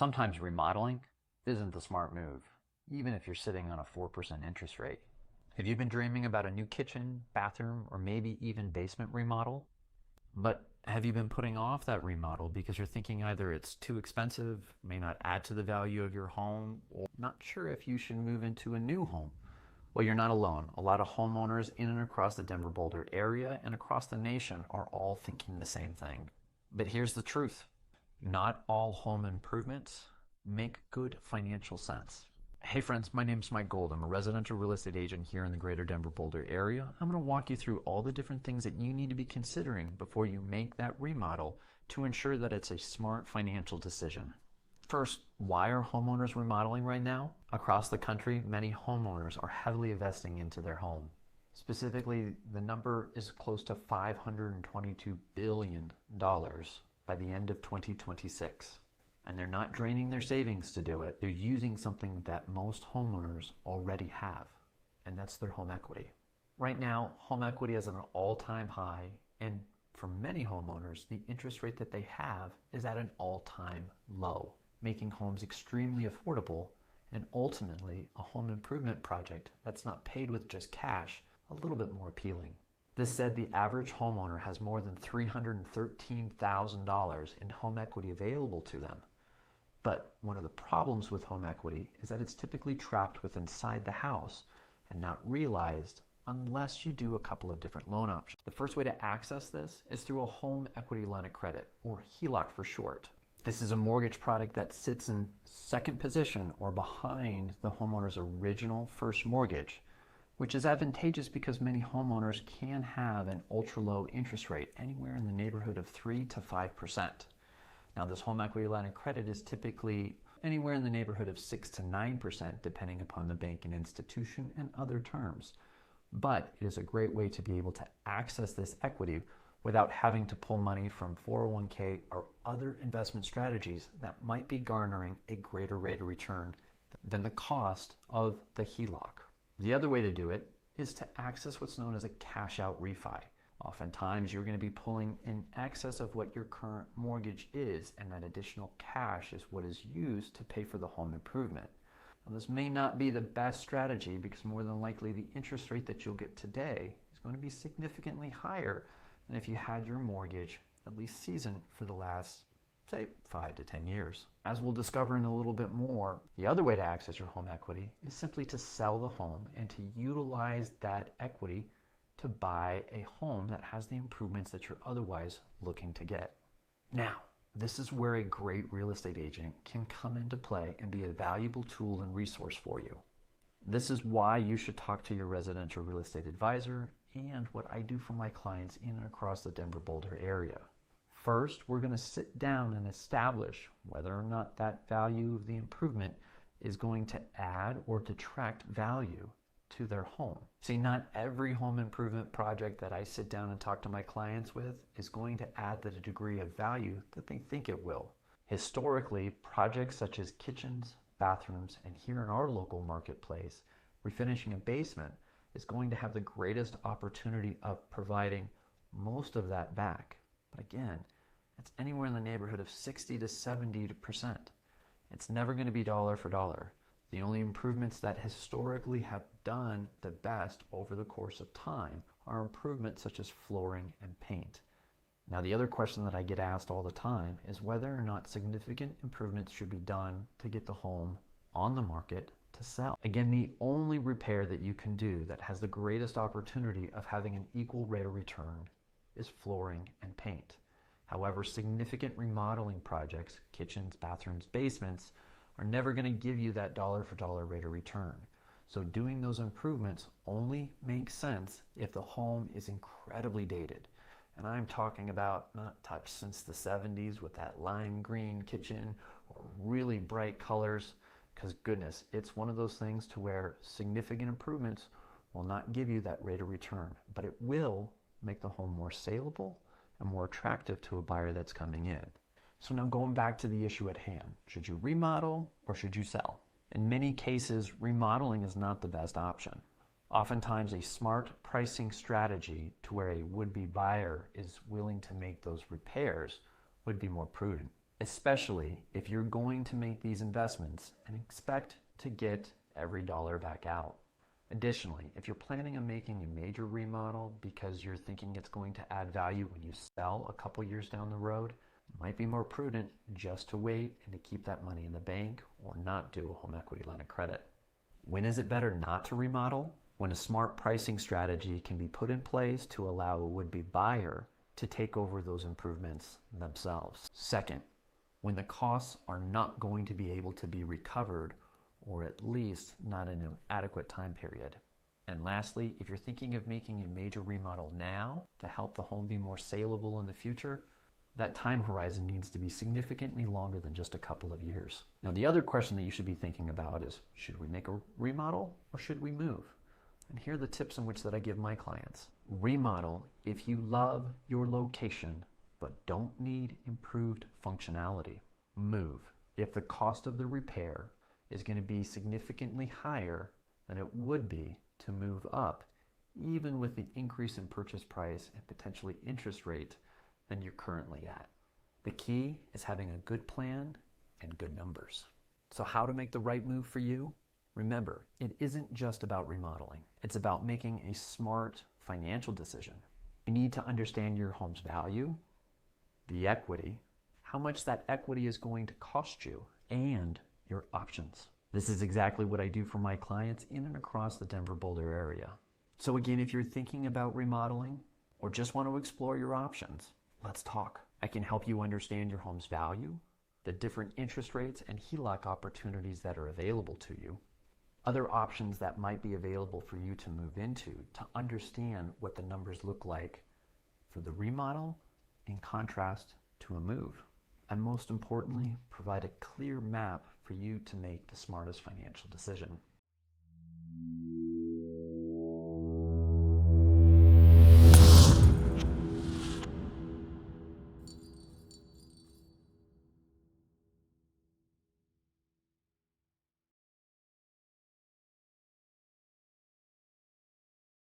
Sometimes remodeling isn't the smart move, even if you're sitting on a 4% interest rate. Have you been dreaming about a new kitchen, bathroom, or maybe even basement remodel? But have you been putting off that remodel because you're thinking either it's too expensive, may not add to the value of your home, or not sure if you should move into a new home? Well, you're not alone. A lot of homeowners in and across the Denver Boulder area and across the nation are all thinking the same thing. But here's the truth. Not all home improvements make good financial sense. Hey friends, my name is Mike Gold. I'm a residential real estate agent here in the greater Denver Boulder area. I'm going to walk you through all the different things that you need to be considering before you make that remodel to ensure that it's a smart financial decision. First, why are homeowners remodeling right now? Across the country, many homeowners are heavily investing into their home. Specifically, the number is close to $522 billion by the end of 2026. And they're not draining their savings to do it. They're using something that most homeowners already have, and that's their home equity. Right now, home equity is at an all-time high, and for many homeowners, the interest rate that they have is at an all-time low, making homes extremely affordable and ultimately a home improvement project that's not paid with just cash a little bit more appealing. This said, the average homeowner has more than $313,000 in home equity available to them. But one of the problems with home equity is that it's typically trapped within inside the house and not realized unless you do a couple of different loan options. The first way to access this is through a home equity line of credit, or HELOC for short. This is a mortgage product that sits in second position or behind the homeowner's original first mortgage, which is advantageous because many homeowners can have an ultra-low interest rate, anywhere in the neighborhood of 3 to 5%. Now, this home equity line of credit is typically anywhere in the neighborhood of 6 to 9%, depending upon the bank and institution and other terms. But it is a great way to be able to access this equity without having to pull money from 401k or other investment strategies that might be garnering a greater rate of return than the cost of the HELOC. The other way to do it is to access what's known as a cash out refi. Oftentimes, you're going to be pulling in excess of what your current mortgage is, and that additional cash is what is used to pay for the home improvement. Now, this may not be the best strategy because more than likely the interest rate that you'll get today is going to be significantly higher than if you had your mortgage at least seasoned for the last, say, 5 to 10 years. As we'll discover in a little bit more, the other way to access your home equity is simply to sell the home and to utilize that equity to buy a home that has the improvements that you're otherwise looking to get. Now, this is where a great real estate agent can come into play and be a valuable tool and resource for you. This is why you should talk to your residential real estate advisor and what I do for my clients in and across the Denver Boulder area. First, we're going to sit down and establish whether or not that value of the improvement is going to add or detract value to their home. See, not every home improvement project that I sit down and talk to my clients with is going to add the degree of value that they think it will. Historically, projects such as kitchens, bathrooms, and here in our local marketplace, refinishing a basement is going to have the greatest opportunity of providing most of that back. But again, it's anywhere in the neighborhood of 60 to 70%. It's never going to be dollar for dollar. The only improvements that historically have done the best over the course of time are improvements such as flooring and paint. Now, the other question that I get asked all the time is whether or not significant improvements should be done to get the home on the market to sell. Again, the only repair that you can do that has the greatest opportunity of having an equal rate of return is flooring and paint. However, significant remodeling projects, kitchens, bathrooms, basements, are never going to give you that dollar for dollar rate of return. So doing those improvements only makes sense if the home is incredibly dated. And I'm talking about not touched since the 70s with that lime green kitchen or really bright colors, because goodness, it's one of those things to where significant improvements will not give you that rate of return, but it will make the home more saleable and more attractive to a buyer that's coming in. So now going back to the issue at hand, should you remodel or should you sell? In many cases, remodeling is not the best option. Oftentimes, a smart pricing strategy to where a would-be buyer is willing to make those repairs would be more prudent. especially if you're going to make these investments and expect to get every dollar back out. Additionally, if you're planning on making a major remodel because you're thinking it's going to add value when you sell a couple years down the road, it might be more prudent just to wait and to keep that money in the bank or not do a home equity line of credit. When is it better not to remodel? When a smart pricing strategy can be put in place to allow a would-be buyer to take over those improvements themselves. Second, when the costs are not going to be able to be recovered, or at least not in an adequate time period. And lastly, if you're thinking of making a major remodel now to help the home be more saleable in the future, that time horizon needs to be significantly longer than just a couple of years. Now, the other question that you should be thinking about is, should we make a remodel or should we move? And here are the tips in which that I give my clients. Remodel if you love your location but don't need improved functionality. Move if the cost of the repair is going to be significantly higher than it would be to move up, even with the increase in purchase price and potentially interest rate than you're currently at. The key is having a good plan and good numbers. So how to make the right move for you? Remember, it isn't just about remodeling. It's about making a smart financial decision. You need to understand your home's value, the equity, how much that equity is going to cost you, and your options. This is exactly what I do for my clients in and across the Denver Boulder area. So again, if you're thinking about remodeling or just want to explore your options, let's talk. I can help you understand your home's value, the different interest rates and HELOC opportunities that are available to you, other options that might be available for you to move into to understand what the numbers look like for the remodel in contrast to a move. And most importantly, provide a clear map for you to make the smartest financial decision.